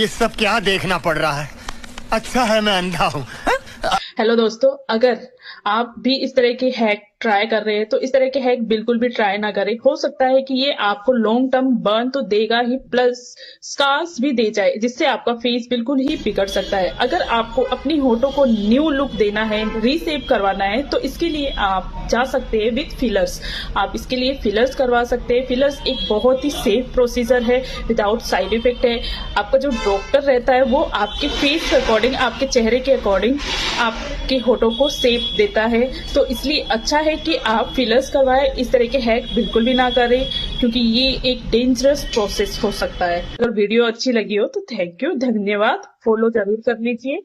ये सब क्या देखना पड़ रहा है? अच्छा है मैं अंधा हूँ। हेलो दोस्तों, अगर आप भी इस तरह के हैक ट्राई कर रहे हैं तो इस तरह के हैक बिल्कुल भी ट्राई ना करें। हो सकता है कि ये आपको लॉन्ग टर्म बर्न तो देगा ही, प्लस स्कार्स भी दे जाए, जिससे आपका फेस बिल्कुल ही बिगड़ सकता है। अगर आपको अपनी होठों को न्यू लुक देना है, रीसेप करवाना है, तो इसके लिए आप जा सकते हैं विथ फिलर्स। आप इसके लिए फिलर्स करवा सकते हैं। फिलर्स एक बहुत ही सेफ प्रोसीजर है, विदाउट साइड इफेक्ट है। आपका जो डॉक्टर रहता है वो आपके फेस के अकॉर्डिंग, आपके चेहरे के अकॉर्डिंग आपके होठों को शेप देता है। तो इसलिए अच्छा है कि आप फिलर्स करवाएं। इस तरह के हैक बिल्कुल भी ना करें, क्योंकि ये एक डेंजरस प्रोसेस हो सकता है। अगर वीडियो अच्छी लगी हो तो थैंक यू, धन्यवाद। फॉलो जरूर कर लीजिए।